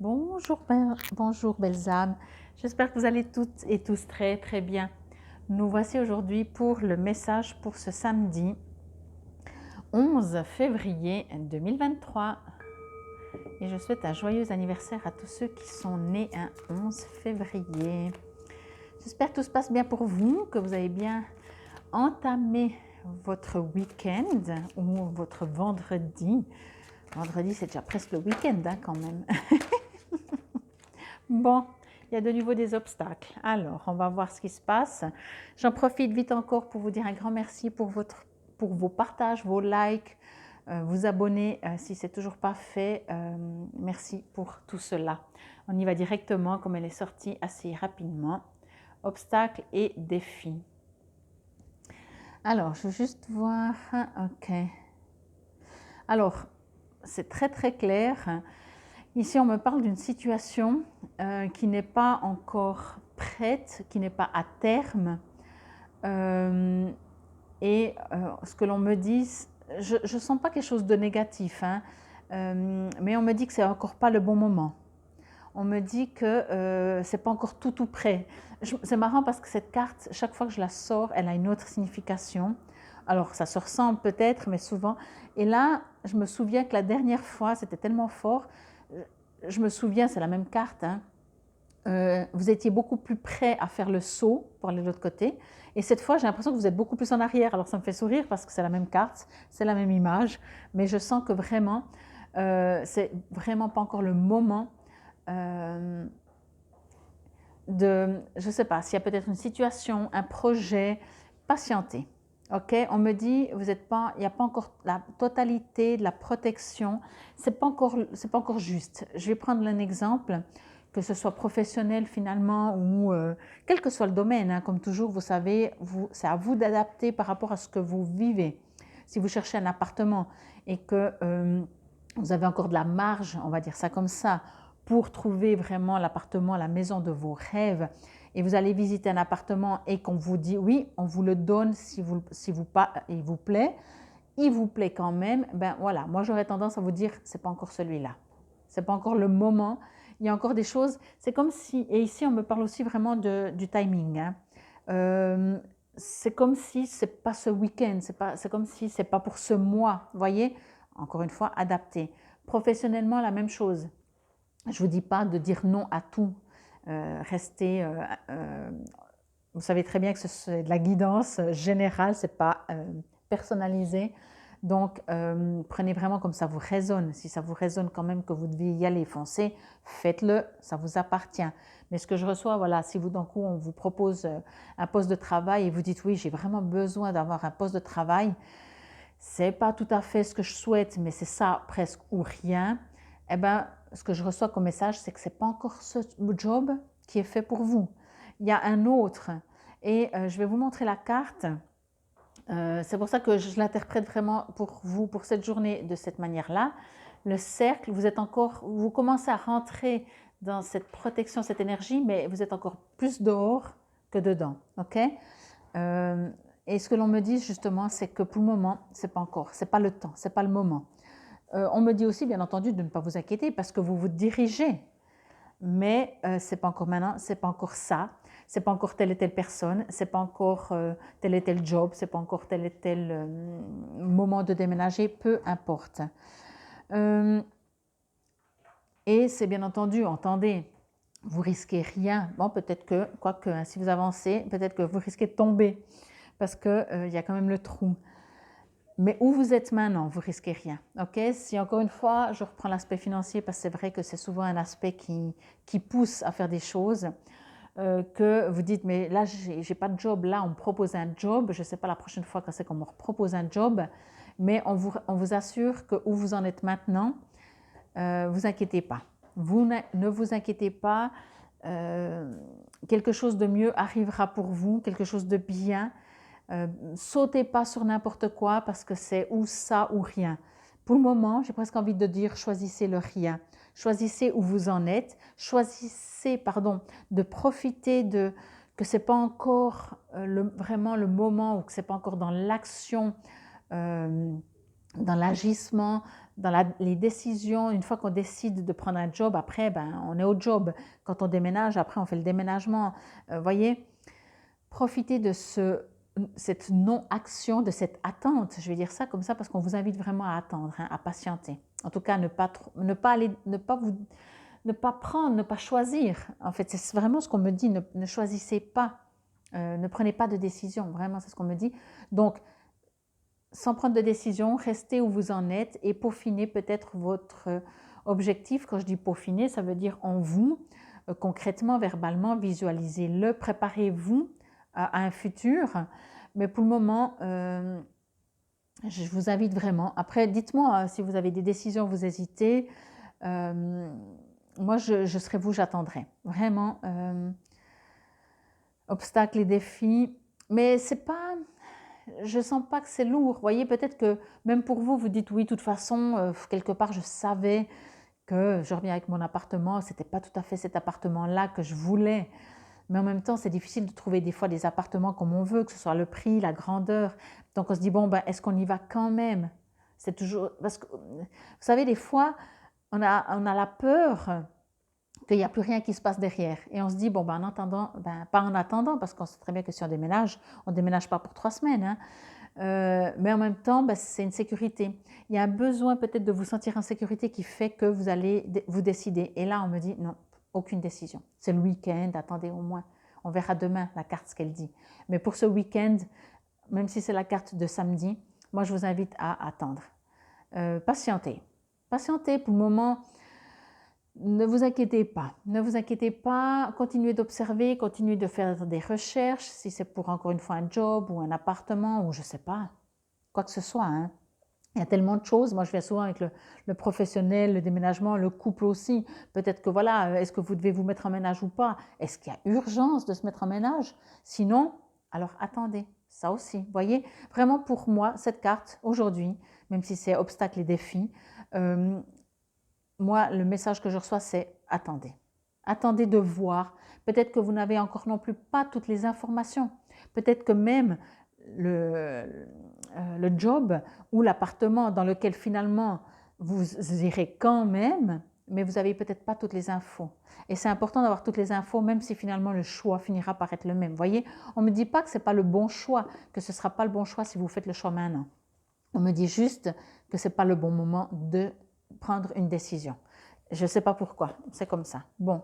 Bonjour, bonjour belles âmes, j'espère que vous allez toutes et tous très très bien. Nous voici aujourd'hui pour le message pour ce samedi 11 février 2023 et je souhaite un joyeux anniversaire à tous ceux qui sont nés un 11 février. J'espère que tout se passe bien pour vous, que vous avez bien entamé votre week-end ou votre vendredi. Vendredi c'est déjà presque le week-end quand même. Bon, il y a de nouveau des obstacles. Alors, on va voir ce qui se passe. J'en profite vite encore pour vous dire un grand merci pour vos partages, vos likes, vous abonner si ce n'est toujours pas fait. Merci pour tout cela. On y va directement comme elle est sortie assez rapidement. Obstacles et défis. Alors, je veux juste voir. Ok. Alors, c'est très très clair. Ici, on me parle d'une situation qui n'est pas encore prête, qui n'est pas à terme. Ce que l'on me dit, je ne sens pas quelque chose de négatif, hein, mais on me dit que ce n'est encore pas le bon moment. On me dit que ce n'est pas encore tout prêt. C'est marrant parce que cette carte, chaque fois que je la sors, elle a une autre signification. Alors, ça se ressemble peut-être, mais souvent. Et là, je me souviens que la dernière fois, c'était tellement fort. Je me souviens, c'est la même carte, hein, vous étiez beaucoup plus prêt à faire le saut pour aller de l'autre côté. Et cette fois, j'ai l'impression que vous êtes beaucoup plus en arrière. Alors, ça me fait sourire parce que c'est la même carte, c'est la même image. Mais je sens que vraiment, c'est vraiment pas encore le moment je ne sais pas, s'il y a peut-être une situation, un projet, patienter. Ok, on me dit, vous êtes pas, il n'y a pas encore la totalité de la protection, c'est pas encore juste. Je vais prendre un exemple, que ce soit professionnel finalement ou quel que soit le domaine, hein, comme toujours, vous savez, c'est à vous d'adapter par rapport à ce que vous vivez. Si vous cherchez un appartement et que vous avez encore de la marge, on va dire ça comme ça, pour trouver vraiment l'appartement, la maison de vos rêves, et vous allez visiter un appartement et qu'on vous dit oui, on vous le donne si il vous plaît quand même, ben voilà, moi j'aurais tendance à vous dire c'est pas encore celui-là, c'est pas encore le moment. Il y a encore des choses, c'est comme si, et ici on me parle aussi vraiment du timing, hein. C'est comme si c'est pas ce week-end, c'est comme si c'est pas pour ce mois, vous voyez, encore une fois adapté. Professionnellement la même chose. Je ne vous dis pas de dire non à tout. Restez, vous savez très bien que c'est de la guidance générale, ce n'est pas personnalisé. Donc, prenez vraiment comme ça vous résonne. Si ça vous résonne quand même que vous devez y aller, foncez, faites-le, ça vous appartient. Mais ce que je reçois, voilà, si vous d'un coup on vous propose un poste de travail et vous dites oui, j'ai vraiment besoin d'avoir un poste de travail, c'est pas tout à fait ce que je souhaite, mais c'est ça presque ou rien. Eh ben, ce que je reçois comme message, c'est que c'est pas encore ce job qui est fait pour vous. Il y a un autre. Et je vais vous montrer la carte. C'est pour ça que je l'interprète vraiment pour vous, pour cette journée, de cette manière-là. Le cercle, vous commencez à rentrer dans cette protection, cette énergie, mais vous êtes encore plus dehors que dedans. Ok? Et ce que l'on me dit justement, c'est que pour le moment, c'est pas encore, c'est pas le temps, c'est pas le moment. On me dit aussi, bien entendu, de ne pas vous inquiéter parce que vous vous dirigez, mais c'est pas encore maintenant, c'est pas encore ça, c'est pas encore telle et telle personne, c'est pas encore tel et tel job, c'est pas encore tel et tel moment de déménager, peu importe. Et c'est bien entendu, entendez, vous risquez rien. Bon, peut-être que, quoique, hein, si vous avancez, peut-être que vous risquez de tomber parce qu'il y a quand même le trou. Mais où vous êtes maintenant, vous risquez rien. Ok? Si encore une fois, je reprends l'aspect financier parce que c'est vrai que c'est souvent un aspect qui pousse à faire des choses, que vous dites mais là j'ai pas de job, là on me propose un job, je sais pas la prochaine fois quand c'est qu'on me propose un job, mais on vous assure que où vous en êtes maintenant, vous inquiétez pas. Vous ne vous inquiétez pas. Quelque chose de mieux arrivera pour vous, quelque chose de bien. Sautez pas sur n'importe quoi parce que c'est ou ça ou rien. Pour le moment, j'ai presque envie de dire choisissez le rien. Choisissez où vous en êtes. Choisissez, de profiter de que c'est pas encore vraiment le moment ou que c'est pas encore dans l'action dans l'agissement, dans les décisions. Une fois qu'on décide de prendre un job, après, ben, on est au job. Quand on déménage, après, on fait le déménagement. Voyez, profitez de cette non-action, de cette attente. Je vais dire ça comme ça parce qu'on vous invite vraiment à attendre, hein, à patienter. En tout cas, ne pas prendre, ne pas choisir. En fait, c'est vraiment ce qu'on me dit. Ne choisissez pas. Ne prenez pas de décision. Vraiment, c'est ce qu'on me dit. Donc, sans prendre de décision, restez où vous en êtes et peaufinez peut-être votre objectif. Quand je dis peaufiner, ça veut dire en vous, concrètement, verbalement, visualisez-le, préparez-vous à un futur. Mais pour le moment, je vous invite vraiment. Après, dites-moi si vous avez des décisions, vous hésitez. Moi, je serai vous, j'attendrai. Vraiment, obstacles et défis. Mais c'est pas... Je sens pas que c'est lourd. Vous voyez, peut-être que même pour vous, vous dites oui, de toute façon, quelque part, je savais que je reviens avec mon appartement. C'était pas tout à fait cet appartement-là que je voulais. Mais en même temps, c'est difficile de trouver des fois des appartements comme on veut, que ce soit le prix, la grandeur. Donc on se dit, bon, ben, est-ce qu'on y va quand même? C'est toujours... Parce que, vous savez, des fois, on a la peur qu'il n'y a plus rien qui se passe derrière. Et on se dit, bon, ben, en attendant, ben, pas en attendant, parce qu'on sait très bien que si on ne déménage pas pour 3 semaines. Hein. Mais en même temps, ben, c'est une sécurité. Il y a un besoin peut-être de vous sentir en sécurité qui fait que vous allez vous décider. Et là, on me dit, non, aucune décision. C'est le week-end, attendez au moins. On verra demain la carte, ce qu'elle dit. Mais pour ce week-end, même si c'est la carte de samedi, moi, je vous invite à attendre. Patientez. Patientez pour le moment. Ne vous inquiétez pas. Ne vous inquiétez pas. Continuez d'observer, continuez de faire des recherches, si c'est pour encore une fois un job ou un appartement ou je ne sais pas, quoi que ce soit. Hein. Il y a tellement de choses. Moi, je viens souvent avec le professionnel, le déménagement, le couple aussi. Peut-être que voilà, est-ce que vous devez vous mettre en ménage ou pas? Est-ce qu'il y a urgence de se mettre en ménage? Sinon, alors attendez. Ça aussi, vous voyez, vraiment pour moi, cette carte aujourd'hui, même si c'est obstacles et défis, moi, le message que je reçois, c'est attendez. Attendez de voir. Peut-être que vous n'avez encore non plus pas toutes les informations. Peut-être que même le job ou l'appartement dans lequel finalement vous irez quand même, mais vous n'avez peut-être pas toutes les infos. Et c'est important d'avoir toutes les infos, même si finalement le choix finira par être le même. Vous voyez, on ne me dit pas que ce n'est pas le bon choix, que ce ne sera pas le bon choix si vous faites le choix maintenant. On me dit juste que ce n'est pas le bon moment de prendre une décision. Je ne sais pas pourquoi, c'est comme ça. Bon.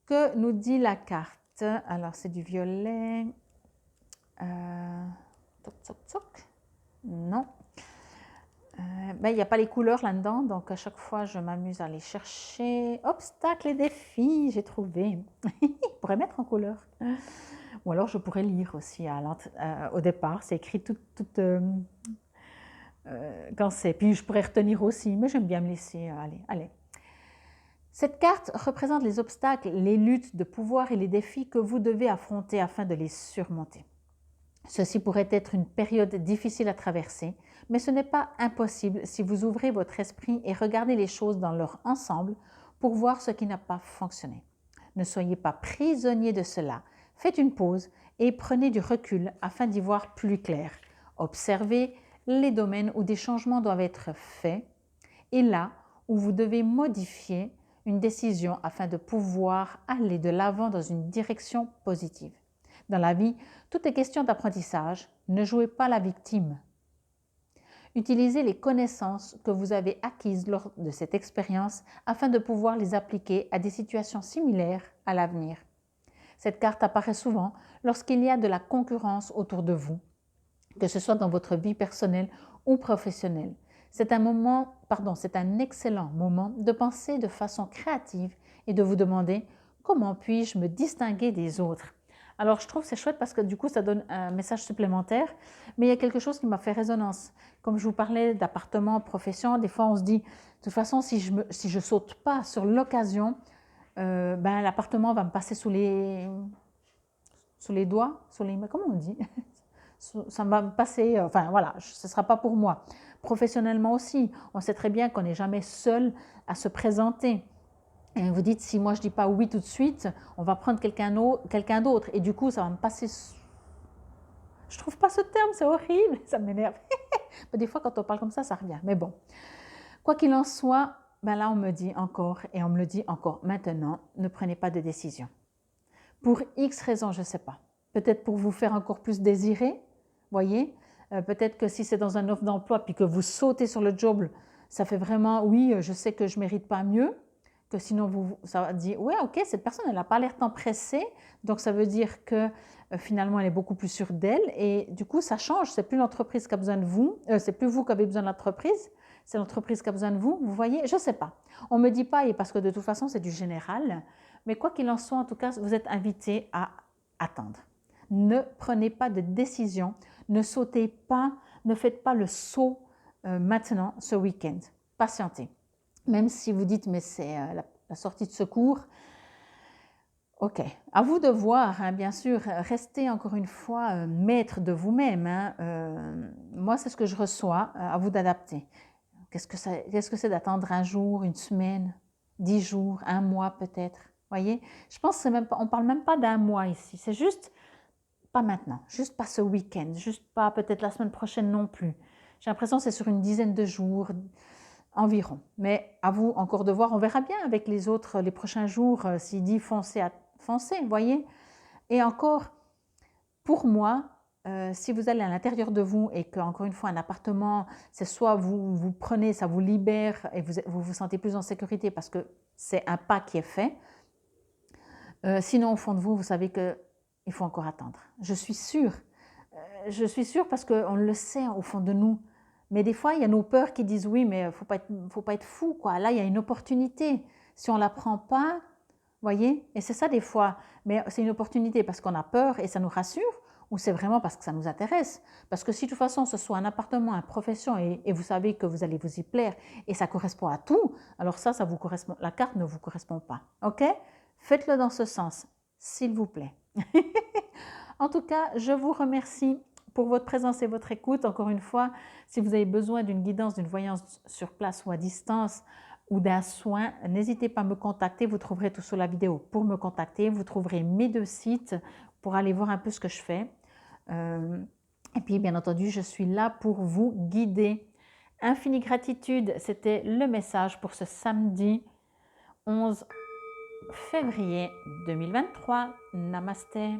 Que nous dit la carte? Alors, c'est du violet. Toc, toc, toc. Non. Ben, il n'y a pas les couleurs là-dedans, donc à chaque fois, je m'amuse à les chercher. Obstacles et défis, j'ai trouvé. Je pourrais mettre en couleur. Ou alors, je pourrais lire aussi au départ. C'est écrit tout quand c'est. Puis, je pourrais retenir aussi, mais j'aime bien me laisser aller. Allez. Cette carte représente les obstacles, les luttes de pouvoir et les défis que vous devez affronter afin de les surmonter. Ceci pourrait être une période difficile à traverser, mais ce n'est pas impossible si vous ouvrez votre esprit et regardez les choses dans leur ensemble pour voir ce qui n'a pas fonctionné. Ne soyez pas prisonnier de cela. Faites une pause et prenez du recul afin d'y voir plus clair. Observez les domaines où des changements doivent être faits et là où vous devez modifier une décision afin de pouvoir aller de l'avant dans une direction positive. Dans la vie, tout est question d'apprentissage. Ne jouez pas la victime. Utilisez les connaissances que vous avez acquises lors de cette expérience afin de pouvoir les appliquer à des situations similaires à l'avenir. Cette carte apparaît souvent lorsqu'il y a de la concurrence autour de vous, que ce soit dans votre vie personnelle ou professionnelle. C'est un excellent moment de penser de façon créative et de vous demander comment puis-je me distinguer des autres. Alors je trouve que c'est chouette parce que du coup ça donne un message supplémentaire, mais il y a quelque chose qui m'a fait résonance. Comme je vous parlais d'appartement, profession, des fois on se dit, de toute façon si je saute pas sur l'occasion, ben, l'appartement va me passer sous les doigts, comment on dit? Ça va me passer, enfin voilà, ce ne sera pas pour moi. Professionnellement aussi, on sait très bien qu'on n'est jamais seul à se présenter. Et vous dites, si moi je ne dis pas oui tout de suite, on va prendre quelqu'un d'autre. Et du coup, ça va me passer... Je ne trouve pas ce terme, c'est horrible, ça m'énerve. Des fois, quand on parle comme ça revient. Mais bon, quoi qu'il en soit, ben là, on me dit encore, et on me le dit encore maintenant, ne prenez pas de décision. Pour X raisons, je ne sais pas. Peut-être pour vous faire encore plus désirer, voyez. Peut-être que si c'est dans un offre d'emploi, puis que vous sautez sur le job, ça fait vraiment, oui, je sais que je ne mérite pas mieux. Que sinon, ça dit, ouais, ok, cette personne, elle n'a pas l'air tant pressée. Donc, ça veut dire que finalement, elle est beaucoup plus sûre d'elle. Et du coup, ça change. C'est plus l'entreprise qui a besoin de vous. C'est plus vous qui avez besoin de l'entreprise. C'est l'entreprise qui a besoin de vous. Vous voyez, je ne sais pas. On ne me dit pas, et parce que de toute façon, c'est du général. Mais quoi qu'il en soit, en tout cas, vous êtes invité à attendre. Ne prenez pas de décision. Ne sautez pas. Ne faites pas le saut maintenant, ce week-end. Patientez. Même si vous dites, mais c'est la sortie de secours, ok. À vous de voir, hein, bien sûr, restez encore une fois maître de vous-même. Hein. Moi, c'est ce que je reçois, à vous d'adapter. Qu'est-ce que c'est d'attendre un jour, une semaine, 10 jours, un mois peut-être? Voyez, je pense que même pas, on ne parle même pas d'un mois ici, c'est juste pas maintenant, juste pas ce week-end, juste pas peut-être la semaine prochaine non plus. J'ai l'impression que c'est sur une dizaine de jours, environ. Mais à vous encore de voir, on verra bien avec les autres, les prochains jours, s'il dit foncez, foncez, voyez. Et encore, pour moi, si vous allez à l'intérieur de vous et qu'encore une fois, un appartement, c'est soit vous prenez, ça vous libère et vous sentez plus en sécurité parce que c'est un pas qui est fait. Sinon, au fond de vous, vous savez qu'il faut encore attendre. Je suis sûre parce qu'on le sait au fond de nous. Mais des fois, il y a nos peurs qui disent oui, mais faut pas être fou, quoi. Là, il y a une opportunité. Si on la prend pas, voyez. Et c'est ça des fois. Mais c'est une opportunité parce qu'on a peur et ça nous rassure, ou c'est vraiment parce que ça nous intéresse. Parce que si de toute façon, ce soit un appartement, une profession, et vous savez que vous allez vous y plaire et ça correspond à tout, alors ça vous correspond. La carte ne vous correspond pas. Ok? Faites-le dans ce sens, s'il vous plaît. En tout cas, je vous remercie pour votre présence et votre écoute. Encore une fois, si vous avez besoin d'une guidance, d'une voyance sur place ou à distance ou d'un soin, n'hésitez pas à me contacter. Vous trouverez tout sous la vidéo pour me contacter. Vous trouverez mes 2 sites pour aller voir un peu ce que je fais. Et puis, bien entendu, je suis là pour vous guider. Infinie gratitude, c'était le message pour ce samedi 11 février 2023. Namasté.